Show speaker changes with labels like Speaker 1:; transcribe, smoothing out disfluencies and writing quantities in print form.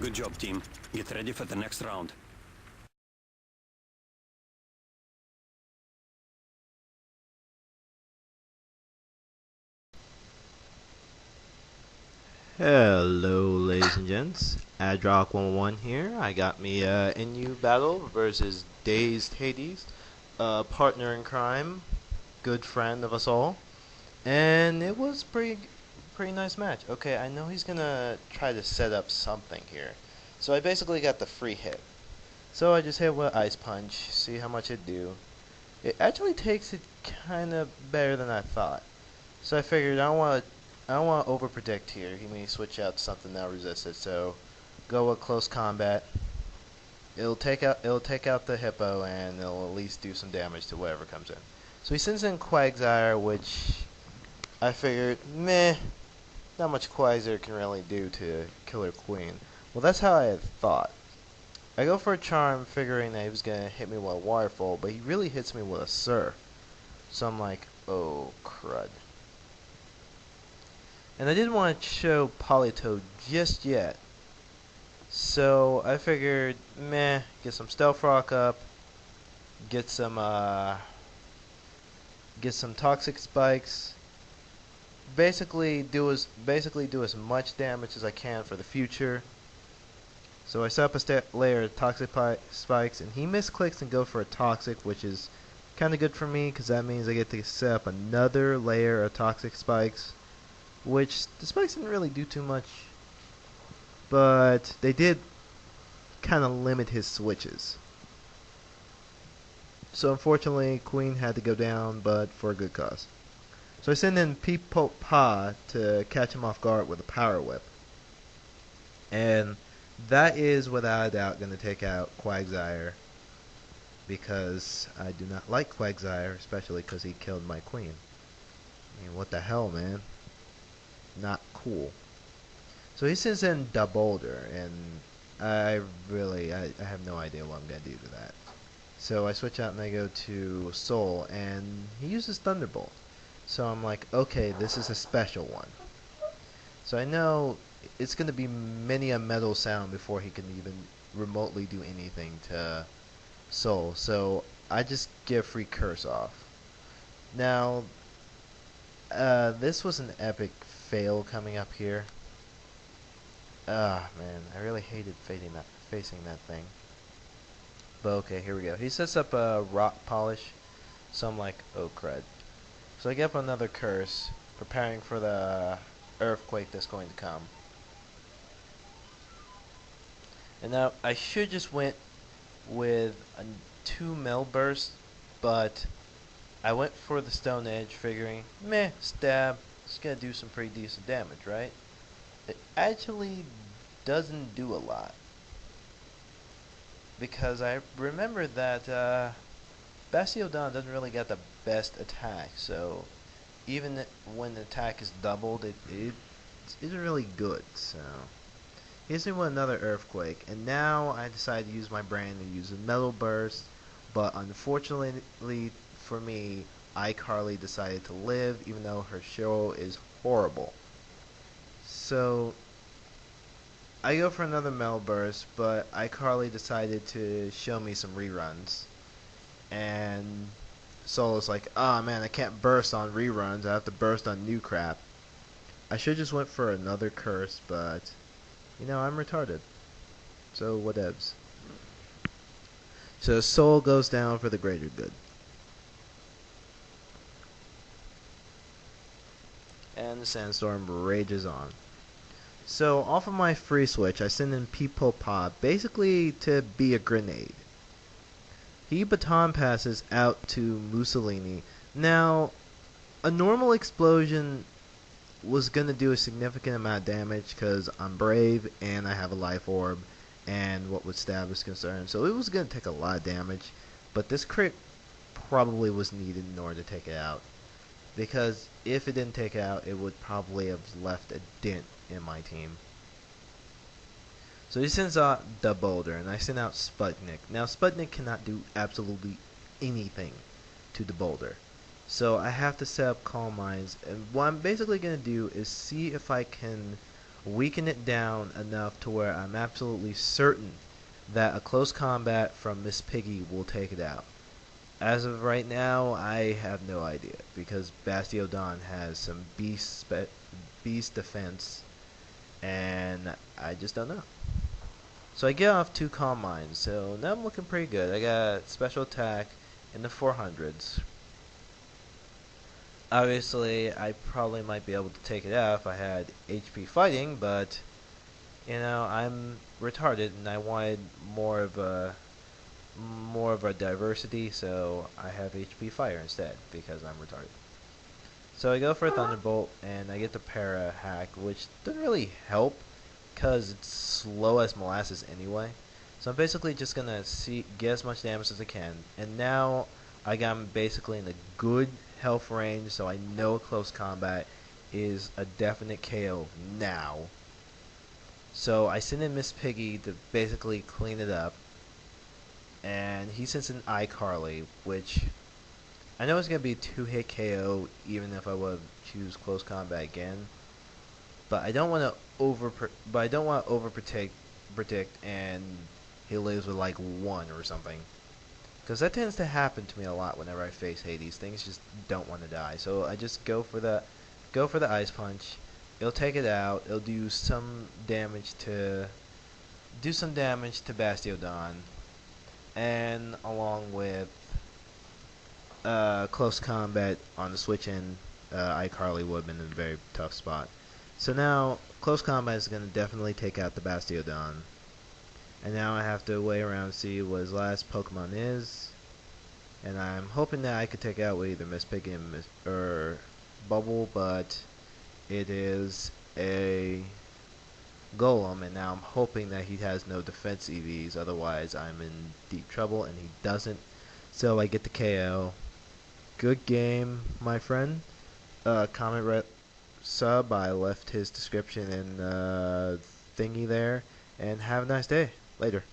Speaker 1: Good job, team. Get ready for the next round.
Speaker 2: Hello, ladies and gents. Adrock11 here. I got me a NU battle versus DazedHades, partner in crime, good friend of us all, and it was pretty nice match. Okay, I know he's gonna try to set up something here, so I basically got the free hit. So I just hit with Ice Punch, see how much it do. It actually takes it kind of better than I thought. So I figured I don't want to overpredict here. He may switch out to something that'll resist it. So go with close combat. It'll take out the hippo and it'll at least do some damage to whatever comes in. So he sends in Quagsire, which I figured, meh, not much Quagsire can really do to Killer Queen. Well, that's how I had thought. I go for a charm, figuring that he was gonna hit me with a waterfall, but he really hits me with a surf. So I'm like, oh crud. And I didn't want to show Politoed just yet. So I figured, meh, get some Stealth Rock up, get some Toxic Spikes. Basically do as much damage as I can for the future. So I set up a layer of Toxic Spikes, and he misclicks and go for a Toxic, which is kind of good for me because that means I get to set up another layer of Toxic Spikes. Which the spikes didn't really do too much, but they did kind of limit his switches. So unfortunately, Queen had to go down, but for a good cause. So I send in Pa to catch him off guard with a Power Whip. And that is without a doubt going to take out Quagsire, because I do not like Quagsire, especially because he killed my Queen. I mean, what the hell, man? Not cool. So he sends in Da Boulder, and I have no idea what I'm going to do to that. So I switch out and I go to Soul, and he uses Thunderbolt. So I'm like, okay, this is a special one. So I know it's going to be many a metal sound before he can even remotely do anything to Soul. So I just get a free curse off. Now, this was an epic fail coming up here. Ah, man, I really hated facing that thing. But okay, here we go. He sets up a rock polish, so I'm like, oh crud. So I get up another curse, preparing for the earthquake that's going to come. And now I should just went with a 2 mil burst, but I went for the Stone Edge, figuring, meh, stab. It's gonna do some pretty decent damage, right? It actually doesn't do a lot, because I remember that Bastiodon doesn't really get the best attack, so even when the attack is doubled, it isn't really good. So here's me with another Earthquake, and now I decided to use my brain and use a Metal Burst, but unfortunately for me, iCarly decided to live, even though her show is horrible. So I go for another Metal Burst, but iCarly decided to show me some reruns. And Solo's like, ah, man, I can't burst on reruns, I have to burst on new crap. I should just went for another curse, but you know, I'm retarded. So whatevs. So Soul goes down for the greater good. And the sandstorm rages on. So off of my free switch, I send in Pa basically to be a grenade. He baton passes out to Mussolini. Now, a normal explosion was gonna do a significant amount of damage because I'm brave and I have a life orb and what with stab is concerned. So it was gonna take a lot of damage, but this crit probably was needed in order to take it out. Because if it didn't take it out, it would probably have left a dent in my team. So he sends out the Boulder, and I send out Sputnik. Now Sputnik cannot do absolutely anything to the Boulder. So I have to set up Calm Minds, and what I'm basically going to do is see if I can weaken it down enough to where I'm absolutely certain that a close combat from Miss Piggy will take it out. As of right now, I have no idea because Bastiodon has some beast defense, and I just don't know. So I get off 2 Calm Minds, so now I'm looking pretty good. I got special attack in the 400s. Obviously, I probably might be able to take it out if I had HP fighting, but I'm retarded and I wanted more of a diversity, so I have HP fire instead because I'm retarded. So I go for a Thunderbolt and I get the Para hack, which doesn't really help because it's slow as molasses anyway. So I'm basically just gonna get as much damage as I can, and now I got him basically in a good health range, so I know close combat is a definite KO now. So I send in Miss Piggy to basically clean it up, and he sends in iCarly, which I know it's gonna be a 2-hit KO even if I would choose close combat again. But I don't want to predict and he lives with like 1 or something. Because that tends to happen to me a lot whenever I face Hades. Things just don't want to die. So I just go for the Ice Punch. It'll take it out. It'll do some damage to Bastiodon, and along with close combat on the switch in, iCarly would have been in a very tough spot. So now close combat is going to definitely take out the Bastiodon. And now I have to wait around and see what his last Pokemon is. And I'm hoping that I could take out with either Miss Piggy or Bubble, but it is a Golem, and now I'm hoping that he has no defense EVs, otherwise I'm in deep trouble, and he doesn't. So I get the KO. Good game, my friend. Comment, sub. I left his description in thingy there. And have a nice day. Later.